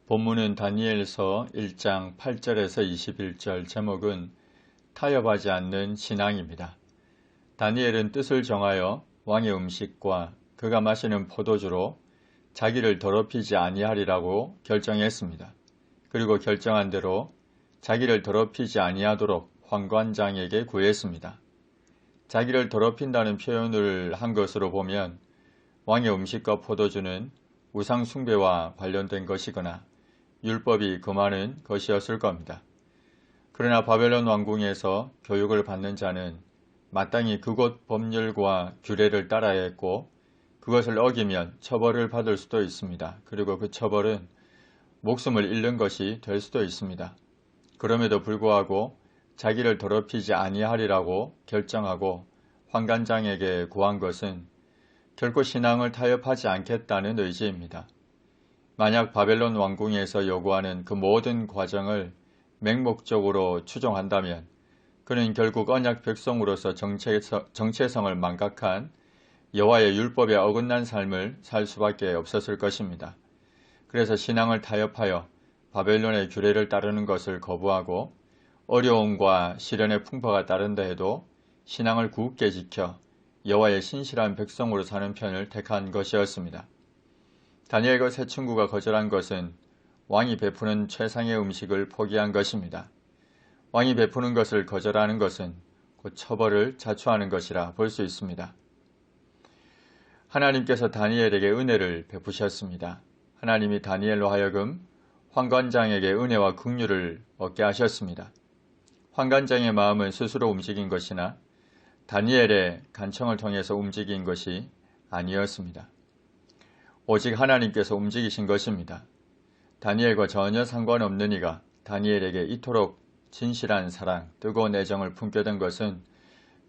본문은 다니엘서 1장 8절에서 21절, 제목은 타협하지 않는 신앙입니다. 다니엘은 뜻을 정하여 왕의 음식과 그가 마시는 포도주로 자기를 더럽히지 아니하리라고 결정했습니다. 그리고 결정한 대로 자기를 더럽히지 아니하도록 환관장에게 구했습니다. 자기를 더럽힌다는 표현을 한 것으로 보면 왕의 음식과 포도주는 우상 숭배와 관련된 것이거나 율법이 금하는 것이었을 겁니다. 그러나 바벨론 왕궁에서 교육을 받는 자는 마땅히 그곳 법률과 규례를 따라야 했고, 그것을 어기면 처벌을 받을 수도 있습니다. 그리고 그 처벌은 목숨을 잃는 것이 될 수도 있습니다. 그럼에도 불구하고 자기를 더럽히지 아니하리라고 결정하고 환관장에게 구한 것은 결코 신앙을 타협하지 않겠다는 의지입니다. 만약 바벨론 왕궁에서 요구하는 그 모든 과정을 맹목적으로 추종한다면 그는 결국 언약 백성으로서 정체성을 망각한 여호와의 율법에 어긋난 삶을 살 수밖에 없었을 것입니다. 그래서 신앙을 타협하여 바벨론의 규례를 따르는 것을 거부하고 어려움과 시련의 풍파가 따른다 해도 신앙을 굳게 지켜 여호와의 신실한 백성으로 사는 편을 택한 것이었습니다. 다니엘과 세 친구가 거절한 것은 왕이 베푸는 최상의 음식을 포기한 것입니다. 왕이 베푸는 것을 거절하는 것은 곧 처벌을 자초하는 것이라 볼 수 있습니다. 하나님께서 다니엘에게 은혜를 베푸셨습니다. 하나님이 다니엘로 하여금 환관장에게 은혜와 긍휼을 얻게 하셨습니다. 환관장의 마음은 스스로 움직인 것이나 다니엘의 간청을 통해서 움직인 것이 아니었습니다. 오직 하나님께서 움직이신 것입니다. 다니엘과 전혀 상관없는 이가 다니엘에게 이토록 진실한 사랑, 뜨거운 애정을 품게 된 것은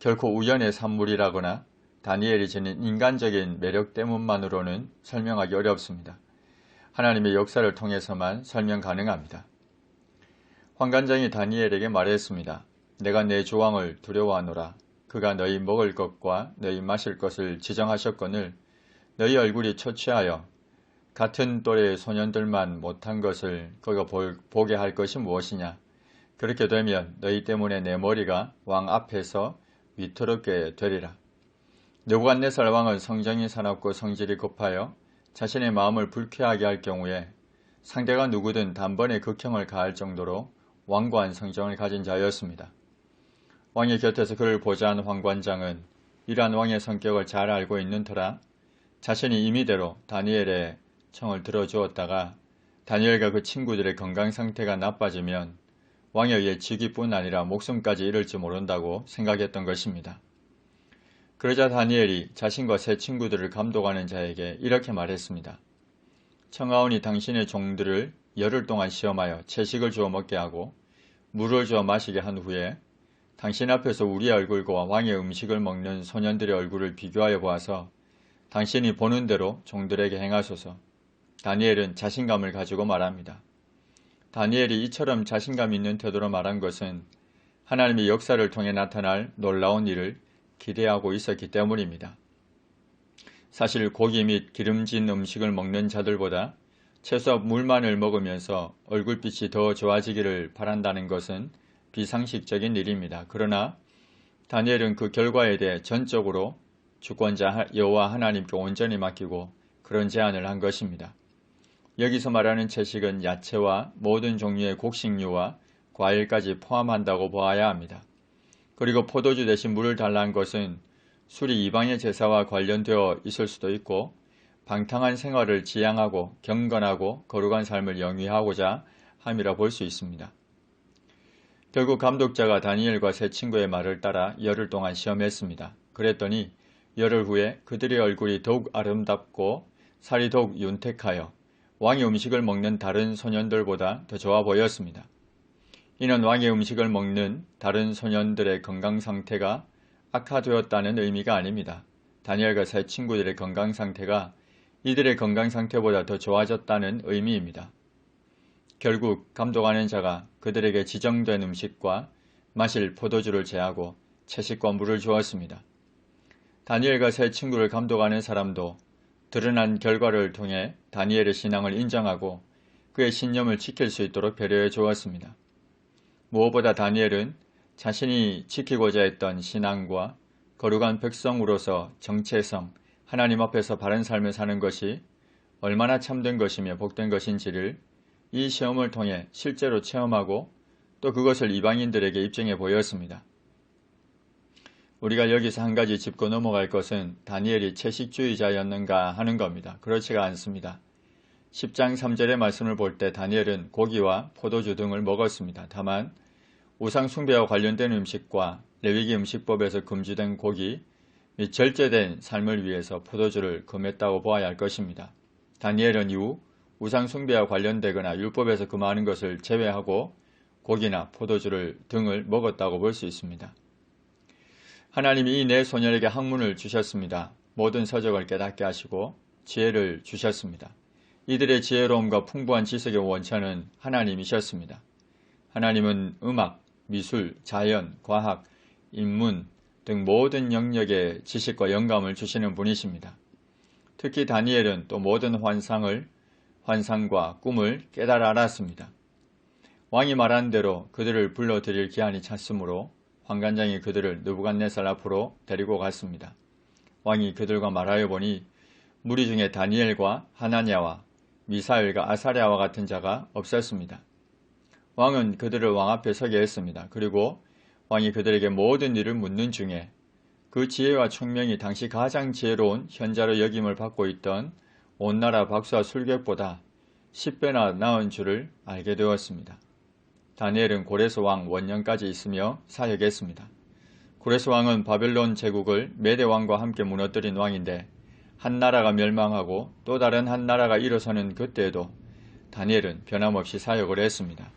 결코 우연의 산물이라거나 다니엘이 지닌 인간적인 매력 때문만으로는 설명하기 어렵습니다. 하나님의 역사를 통해서만 설명 가능합니다. 환관장이 다니엘에게 말했습니다. 내가 내 조왕을 두려워하노라. 그가 너희 먹을 것과 너희 마실 것을 지정하셨거늘 너희 얼굴이 초췌하여 같은 또래의 소년들만 못한 것을 그가 보게 할 것이 무엇이냐. 그렇게 되면 너희 때문에 내 머리가 왕 앞에서 위태롭게 되리라. 느부갓네살 왕은 성정이 사납고 성질이 급하여 자신의 마음을 불쾌하게 할 경우에 상대가 누구든 단번에 극형을 가할 정도로 완고한 성정을 가진 자였습니다. 왕의 곁에서 그를 보좌한 환관장은 이러한 왕의 성격을 잘 알고 있는 터라 자신이 임의대로 다니엘의 청을 들어주었다가 다니엘과 그 친구들의 건강 상태가 나빠지면 왕에 의해 즉위뿐 아니라 목숨까지 잃을지 모른다고 생각했던 것입니다. 그러자 다니엘이 자신과 세 친구들을 감독하는 자에게 이렇게 말했습니다. 청하오니 당신의 종들을 열흘 동안 시험하여 채식을 주어 먹게 하고 물을 주어 마시게 한 후에 당신 앞에서 우리의 얼굴과 왕의 음식을 먹는 소년들의 얼굴을 비교하여 보아서 당신이 보는 대로 종들에게 행하소서. 다니엘은 자신감을 가지고 말합니다. 다니엘이 이처럼 자신감 있는 태도로 말한 것은 하나님의 역사를 통해 나타날 놀라운 일을 기대하고 있었기 때문입니다. 사실 고기 및 기름진 음식을 먹는 자들보다 채소 물만을 먹으면서 얼굴빛이 더 좋아지기를 바란다는 것은 비상식적인 일입니다. 그러나 다니엘은 그 결과에 대해 전적으로 주권자 여호와 하나님께 온전히 맡기고 그런 제안을 한 것입니다. 여기서 말하는 채식은 야채와 모든 종류의 곡식류와 과일까지 포함한다고 보아야 합니다. 그리고 포도주 대신 물을 달라는 것은 술이 이방의 제사와 관련되어 있을 수도 있고 방탕한 생활을 지향하고 경건하고 거룩한 삶을 영위하고자 함이라 볼 수 있습니다. 결국 감독자가 다니엘과 세 친구의 말을 따라 열흘 동안 시험했습니다. 그랬더니 열흘 후에 그들의 얼굴이 더욱 아름답고 살이 더욱 윤택하여 왕의 음식을 먹는 다른 소년들보다 더 좋아 보였습니다. 이는 왕의 음식을 먹는 다른 소년들의 건강 상태가 악화되었다는 의미가 아닙니다. 다니엘과 세 친구들의 건강 상태가 이들의 건강 상태보다 더 좋아졌다는 의미입니다. 결국 감독하는 자가 그들에게 지정된 음식과 마실 포도주를 제하고 채식과 물을 주었습니다. 다니엘과 세 친구를 감독하는 사람도 드러난 결과를 통해 다니엘의 신앙을 인정하고 그의 신념을 지킬 수 있도록 배려해 주었습니다. 무엇보다 다니엘은 자신이 지키고자 했던 신앙과 거룩한 백성으로서 정체성, 하나님 앞에서 바른 삶을 사는 것이 얼마나 참된 것이며 복된 것인지를 이 시험을 통해 실제로 체험하고 또 그것을 이방인들에게 입증해 보였습니다. 우리가 여기서 한 가지 짚고 넘어갈 것은 다니엘이 채식주의자였는가 하는 겁니다. 그렇지가 않습니다. 10장 3절의 말씀을 볼 때 다니엘은 고기와 포도주 등을 먹었습니다. 다만 우상 숭배와 관련된 음식과 레위기 음식법에서 금지된 고기 및 절제된 삶을 위해서 포도주를 금했다고 보아야 할 것입니다. 다니엘은 이후 우상 숭배와 관련되거나 율법에서 금하는 것을 제외하고 고기나 포도주를 등을 먹었다고 볼 수 있습니다. 하나님이 이 네 소년에게 학문을 주셨습니다. 모든 서적을 깨닫게 하시고 지혜를 주셨습니다. 이들의 지혜로움과 풍부한 지식의 원천은 하나님이셨습니다. 하나님은 음악, 미술, 자연, 과학, 인문 등 모든 영역의 지식과 영감을 주시는 분이십니다. 특히 다니엘은 또 모든 환상과 꿈을 깨달아 알았습니다. 왕이 말한 대로 그들을 불러들일 기한이 찼으므로 환관장이 그들을 느부갓네살 앞으로 데리고 갔습니다. 왕이 그들과 말하여 보니 무리 중에 다니엘과 하나냐와 미사엘과 아사랴와 같은 자가 없었습니다. 왕은 그들을 왕 앞에 서게 했습니다. 그리고 왕이 그들에게 모든 일을 묻는 중에 그 지혜와 총명이 당시 가장 지혜로운 현자로 여김을 받고 있던 온 나라 박수와 술객보다 10배나 나은 줄을 알게 되었습니다. 다니엘은 고레스 왕 원년까지 있으며 사역했습니다. 고레스 왕은 바벨론 제국을 메대 왕과 함께 무너뜨린 왕인데 한 나라가 멸망하고 또 다른 한 나라가 일어서는 그때에도 다니엘은 변함없이 사역을 했습니다.